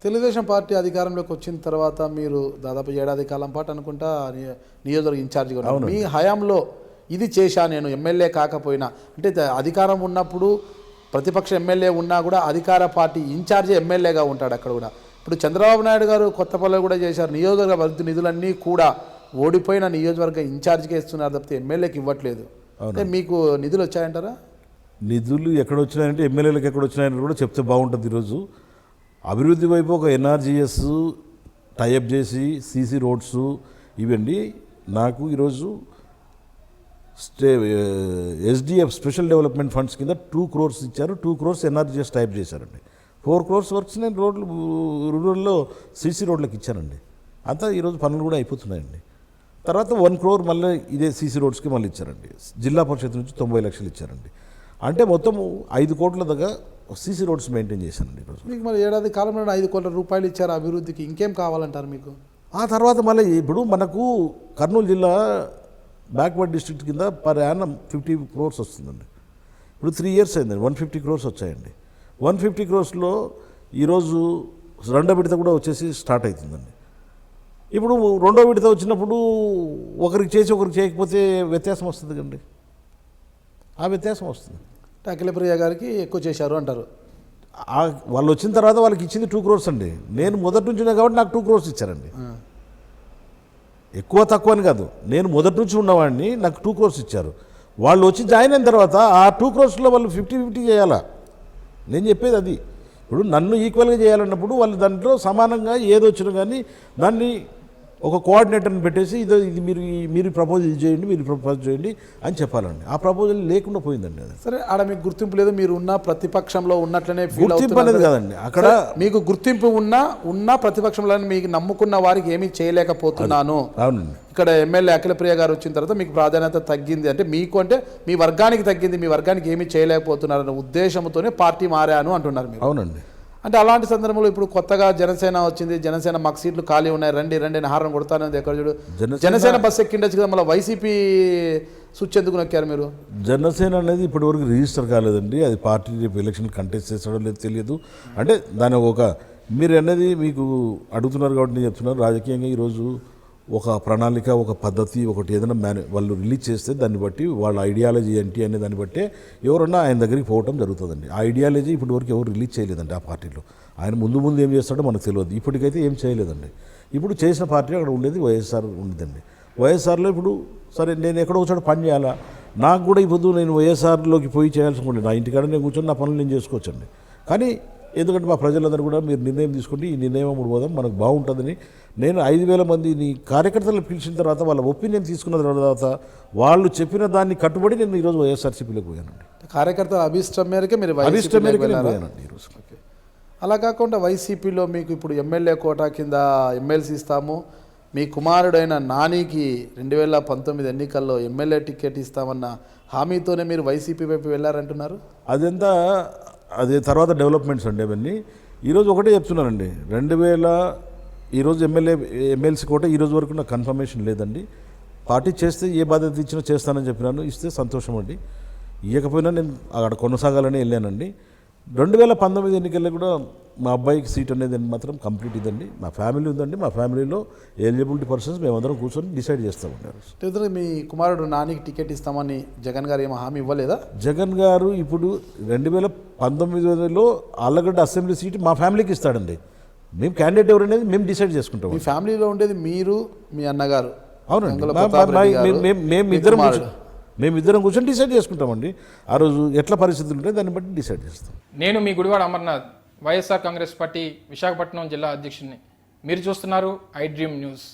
Telugu Desam party అధికారంలోకి వచ్చిన తర్వాత మీరు దాదాపు ఏడాది కాలం పాటు అనుకుంటా నియోజకవర్గ ఇన్ఛార్జిగా ఉన్నారు. మీ హయాంలో ఇది చేశా నేను ఎమ్మెల్యే కాకపోయినా అంటే అధికారం ఉన్నప్పుడు ప్రతిపక్ష ఎమ్మెల్యే ఉన్నా కూడా అధికార పార్టీ ఇన్ఛార్జి ఎమ్మెల్యేగా ఉంటాడు అక్కడ కూడా. ఇప్పుడు చంద్రబాబు నాయుడు గారు కొత్తపల్లి కూడా చేశారు. నియోజకవర్గ అభివృద్ధి నిధులన్నీ కూడా ఓడిపోయిన నియోజకవర్గ ఇన్ఛార్జిగా ఇస్తున్నారు తప్పితే ఎమ్మెల్యేకి ఇవ్వట్లేదు. అంటే మీకు నిధులు వచ్చాయంటారా? నిధులు ఎక్కడ వచ్చినాయంటే ఎమ్మెల్యేలకు ఎక్కడ వచ్చినాయని కూడా చెప్తే బాగుంటుంది. ఈరోజు అభివృద్ధి వైపు ఒక ఎన్ఆర్జీఎస్ టైఅప్ చేసి సీసీ రోడ్స్ ఇవండి నాకు ఈరోజు ఎస్డిఎఫ్ స్పెషల్ డెవలప్మెంట్ ఫండ్స్ కింద 2 crores ఇచ్చారు. 2 crores ఎన్ఆర్జీఎస్ టైప్ చేశారండి. 4 crores వర్క్స్ నేను రోడ్లు రూరల్లో సీసీ రోడ్లకు ఇచ్చానండి. అంతా ఈరోజు పనులు కూడా అయిపోతున్నాయండి. తర్వాత 1 crore మళ్ళీ ఇదే సీసీ రోడ్స్కి మళ్ళీ ఇచ్చారండి. జిల్లా పరిషత్ నుంచి 90 లక్షలు ఇచ్చారండి. అంటే మొత్తము 5 కోట్ల దగ్గర సీసీ రోడ్స్ మెయింటైన్ చేశానండి ఈరోజు. మీకు మరి ఏడాది కాలంలో 5 కోట్ల రూపాయలు ఇచ్చారు అభివృద్ధికి, ఇంకేం కావాలంటారు మీకు? ఆ తర్వాత మళ్ళీ ఇప్పుడు మనకు కర్నూలు జిల్లా బ్యాక్వర్డ్ డిస్ట్రిక్ట్ కింద పర్ యానం 50 crores వస్తుందండి. ఇప్పుడు 3 years అయిందండి, 150 crores వచ్చాయండి. 150 crores ఈరోజు రెండో విడత కూడా వచ్చేసి స్టార్ట్ అవుతుందండి. ఇప్పుడు రెండో విడత వచ్చినప్పుడు ఒకరికి చేసి ఒకరికి చేయకపోతే వ్యత్యాసం వస్తుంది కండి, ఆ వ్యత్యాసం వస్తుంది. అఖిలప్రియ గారికి ఎక్కువ చేశారు అంటారు. వాళ్ళు వచ్చిన తర్వాత వాళ్ళకి ఇచ్చింది 2 crores అండి. నేను మొదటి నుంచి ఉన్నా కాబట్టి నాకు 2 crores ఇచ్చారండి. ఎక్కువ తక్కువ అని కాదు, నేను మొదటి నుంచి ఉన్నవాడిని, నాకు 2 crores ఇచ్చారు. వాళ్ళు వచ్చి జాయిన్ అయిన తర్వాత ఆ 2 crores వాళ్ళు 50-50 చేయాలా. నేను చెప్పేది అది. ఇప్పుడు నన్ను ఈక్వల్గా చేయాలన్నప్పుడు వాళ్ళు దాంట్లో సమానంగా ఏది వచ్చినా కానీ దాన్ని ఒక కోఆర్డినేటర్ని పెట్టేసి ఇది మీరు ప్రపోజల్ చేయండి, మీరు ప్రపోజ్ చేయండి అని చెప్పాలండి. ఆ ప్రపోజల్ లేకుండా పోయిందండి. అది సరే, ఆడ మీకు గుర్తింపు లేదు, మీరు ఉన్న ప్రతిపక్షంలో ఉన్నట్లనే గుర్తింపు అనేది కదండి. అక్కడ మీకు గుర్తింపు ఉన్న ప్రతిపక్షంలో మీకు నమ్ముకున్న వారికి ఏమీ చేయలేకపోతున్నాను. అవునండి. ఇక్కడ ఎమ్మెల్యే అఖిలప్రియ గారు వచ్చిన తర్వాత మీకు ప్రాధాన్యత తగ్గింది అంటే మీకు అంటే మీ వర్గానికి తగ్గింది, మీ వర్గానికి ఏమీ చేయలేకపోతున్నారన్న ఉద్దేశంతోనే పార్టీ మారాను అంటున్నారు మీరు. అవునండి. అంటే అలాంటి సందర్భంలో ఇప్పుడు కొత్తగా జనసేన వచ్చింది, జనసేన మాకు సీట్లు ఖాళీ ఉన్నాయి, రండి అని హారం కొడతానది ఎక్కడ చూడు. జనసేన బస్సు ఎక్కిండొచ్చు కదా, మళ్ళీ వైసీపీ స్విచ్ ఎందుకు నొక్కారు మీరు? జనసేన అనేది ఇప్పటివరకు రిజిస్టర్ కాలేదండి. అది పార్టీ రేపు ఎలక్షన్ కంటెస్ట్ చేస్తాడో లేదు తెలియదు. అంటే దాని మీరు అనేది మీకు అడుగుతున్నారు కాబట్టి నేను చెప్తున్నాను. రాజకీయంగా ఈరోజు ఒక ప్రణాళిక, ఒక పద్ధతి, ఒకటి ఏదైనా వాళ్ళు రిలీజ్ చేస్తే దాన్ని బట్టి వాళ్ళ ఐడియాలజీ ఏంటి అనే దాన్ని బట్టే ఎవరన్నా ఆయన దగ్గరికి పోవటం జరుగుతుందండి. ఆ ఐడియాలజీ ఇప్పటివరకు ఎవరు రిలీజ్ చేయలేదండి ఆ పార్టీలో. ఆయన ముందు ఏం చేస్తాడో మనకు తెలియదు. ఇప్పటికైతే ఏం చేయలేదండి. ఇప్పుడు చేసిన పార్టీ అక్కడ ఉండేది వైఎస్ఆర్ ఉండేదండి. వైఎస్ఆర్లో ఇప్పుడు సరే నేను ఎక్కడో ఒకసారి పని చేయాలా, నాకు కూడా ఇప్పుడు నేను వైఎస్ఆర్లోకి పోయి చేయాల్సి ఉంటుంది. నా ఇంటికాడ నేను కూర్చొని నా పనులు నేను చేసుకోవచ్చండి. కానీ ఎందుకంటే మా ప్రజలందరూ కూడా మీరు నిర్ణయం తీసుకుంటే ఈ నిర్ణయం అప్పుడు పోదాం మనకు బాగుంటుందని నేను 5,000 మందిని కార్యకర్తలు పిలిచిన తర్వాత వాళ్ళ ఒపీనియన్ తీసుకున్న తర్వాత వాళ్ళు చెప్పిన దాన్ని కట్టుబడి నేను ఈరోజు వైఎస్ఆర్సీపీలోకి పోయానండి. కార్యకర్తల అభిష్టం మేరకే మీరు పోయానండి ఈరోజు. అలా కాకుండా వైసీపీలో మీకు ఇప్పుడు ఎమ్మెల్యే కోటా కింద ఎమ్మెల్సీ ఇస్తాము, మీ కుమారుడైన నానికి 2019 ఎన్నికల్లో ఎమ్మెల్యే టికెట్ ఇస్తామన్న హామీతోనే మీరు వైసీపీ వైపు వెళ్ళారంటున్నారు. అదంతా అదే తర్వాత డెవలప్మెంట్స్ అండి అవన్నీ. ఈరోజు ఒకటే చెప్తున్నానండి, 2000 ఈరోజు ఎమ్మెల్సీ కోట ఈరోజు వరకు నాకు కన్ఫర్మేషన్ లేదండి. పార్టీ చేస్తే ఏ బాధ్యత ఇచ్చినా చేస్తానని చెప్పినాను. ఇస్తే సంతోషం అండి, ఇవ్వకపోయినా నేను అక్కడ కొనసాగాలని వెళ్ళానండి. 2019 ఎన్నికల్లో కూడా మా అబ్బాయికి సీట్ అనేది మాత్రం కంప్లీట్ ఇదండి. మా ఫ్యామిలీ ఉందండి, మా ఫ్యామిలీలో ఎలిజిబిలిటీ పర్సన్స్ మేమందరం కూర్చొని డిసైడ్ చేస్తామంటారు. మీ కుమారుడు నానికి టికెట్ ఇస్తామని జగన్ గారు ఏమో హామీ ఇవ్వలేదా? జగన్ గారు ఇప్పుడు 2019లో ఆళ్ళగడ్డ అసెంబ్లీ సీట్ మా ఫ్యామిలీకి ఇస్తాడండి. మేము క్యాండిడేట్ ఎవరనేది మేము డిసైడ్ చేసుకుంటాం. మీ ఫ్యామిలీలో ఉండేది మీరు, మీ అన్నగారు. అవునండి, మేమిద్దరం కూర్చొని డిసైడ్ చేసుకుంటామండి. ఆ రోజు ఎట్లా పరిస్థితులు ఉంటాయి దాన్ని బట్టి డిసైడ్ చేస్తాం. నేను మీ గుడివాడ అమర్నాథ్, వైఎస్ఆర్ కాంగ్రెస్ పార్టీ విశాఖపట్నం జిల్లా అధ్యక్షుడిని. మీరు చూస్తున్నారు ఐ డ్రీమ్ న్యూస్.